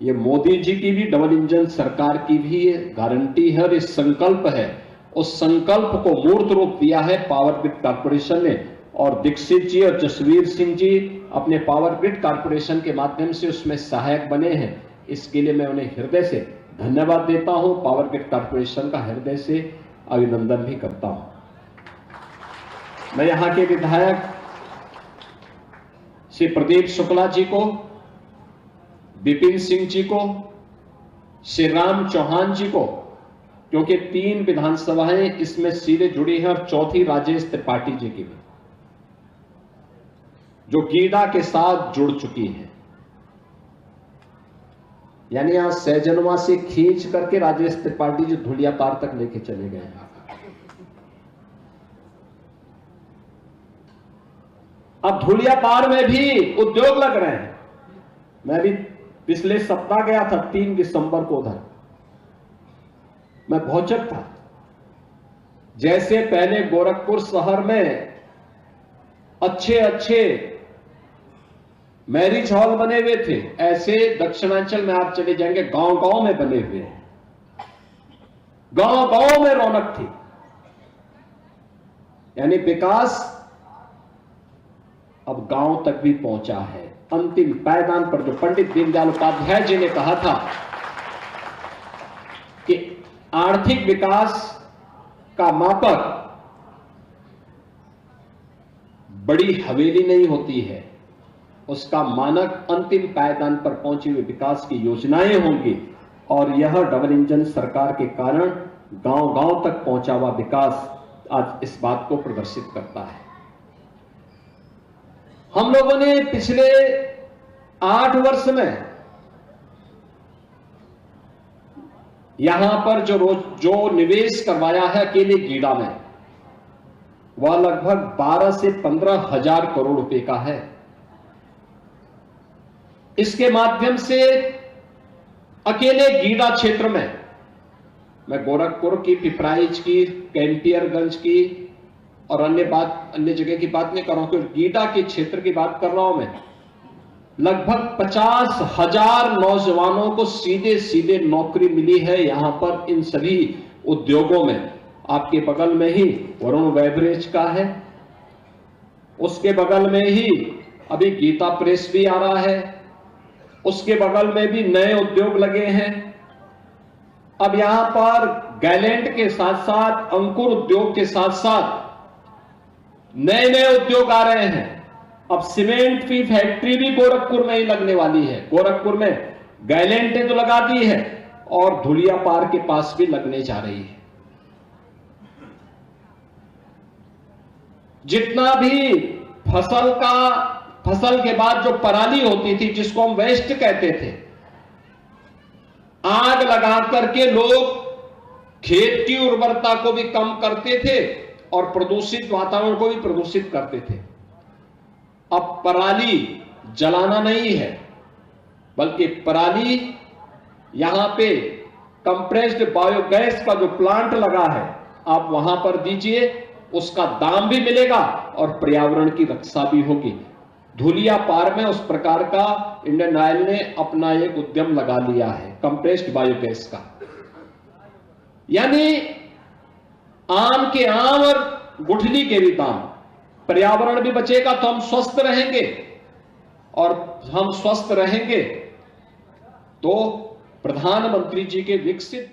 ये मोदी जी की भी, डबल इंजन सरकार की भी गारंटी है और ये संकल्प है। उस संकल्प को मूर्त रूप दिया है पावर ग्रिड कॉर्पोरेशन ने, और दीक्षित जी और जसवीर सिंह जी अपने पावर ग्रिड कॉर्पोरेशन के माध्यम से उसमें सहायक बने हैं। इसके लिए मैं उन्हें हृदय से धन्यवाद देता हूं, पावर ग्रिड कॉर्पोरेशन का हृदय से अभिनंदन भी करता हूं। मैं यहां के विधायक श्री प्रदीप शुक्ला जी को, विपिन सिंह जी को, श्री राम चौहान जी को, क्योंकि 3 विधानसभाएं इसमें सीधे जुड़ी हैं और चौथी राजेश त्रिपाठी जी की भी, जो गीडा के साथ जुड़ चुकी है। यानी यहां सहजनवा से खींच करके राजेश त्रिपाठी जी धुलियापार तक लेके चले गए हैं। अब धुलियापार में भी उद्योग लग रहे हैं। मैं भी पिछले सप्ताह गया था 3 दिसंबर को उधर, मैं भौचक था। जैसे पहले गोरखपुर शहर में अच्छे अच्छे मैरिज हॉल बने हुए थे, ऐसे दक्षिणांचल में आप चले जाएंगे गांव गांव में बने हुए हैं। गांव गांव में रौनक थी। यानी विकास अब गांव तक भी पहुंचा है। अंतिम पायदान पर जो पंडित दीनदयाल उपाध्याय जी ने कहा था कि आर्थिक विकास का मापक बड़ी हवेली नहीं होती है, उसका मानक अंतिम पायदान पर पहुंचे हुए विकास की योजनाएं होंगी। और यह डबल इंजन सरकार के कारण गांव गांव तक पहुंचा हुआ विकास आज इस बात को प्रदर्शित करता है। हम लोगों ने पिछले 8 वर्ष में यहां पर जो निवेश करवाया है अकेले गीडा में, वह लगभग 12 से 15 हजार करोड़ रुपए का है। इसके माध्यम से अकेले गीडा क्षेत्र में, मैं गोरखपुर की, पिपराइच की, कैंपियरगंज की और अन्य जगह की बात नहीं कर रहा हूं, क्योंकि गीडा के क्षेत्र की बात कर रहा हूं मैं, लगभग 50,000 नौजवानों को सीधे सीधे नौकरी मिली है यहां पर इन सभी उद्योगों में। आपके बगल में ही वरुण बेवरेज का है, उसके बगल में ही अभी गीता प्रेस भी आ रहा है, उसके बगल में भी नए उद्योग लगे हैं। अब यहां पर गैलेंट के साथ साथ, अंकुर उद्योग के साथ साथ नए नए उद्योग आ रहे हैं। अब सीमेंट की फैक्ट्री भी गोरखपुर में ही लगने वाली है। गोरखपुर में गैलेंट ने तो लगा दी है और धुलियापार के पास भी लगने जा रही है। जितना भी फसल के बाद जो पराली होती थी, जिसको हम वेस्ट कहते थे, आग लगा करके लोग खेत की उर्वरता को भी कम करते थे और प्रदूषित वातावरण को भी प्रदूषित करते थे। अब पराली जलाना नहीं है, बल्कि पराली यहां पे कंप्रेस्ड बायोगैस का जो प्लांट लगा है, आप वहां पर दीजिए, उसका दाम भी मिलेगा और पर्यावरण की रक्षा भी होगी। धुलियापार में उस प्रकार का इंडियन ऑयल ने अपना एक उद्यम लगा लिया है कंप्रेस्ड बायोगैस का। यानी आम के आम और गुठली के भी दाम। पर्यावरण भी बचेगा तो हम स्वस्थ रहेंगे, और हम स्वस्थ रहेंगे तो प्रधानमंत्री जी के विकसित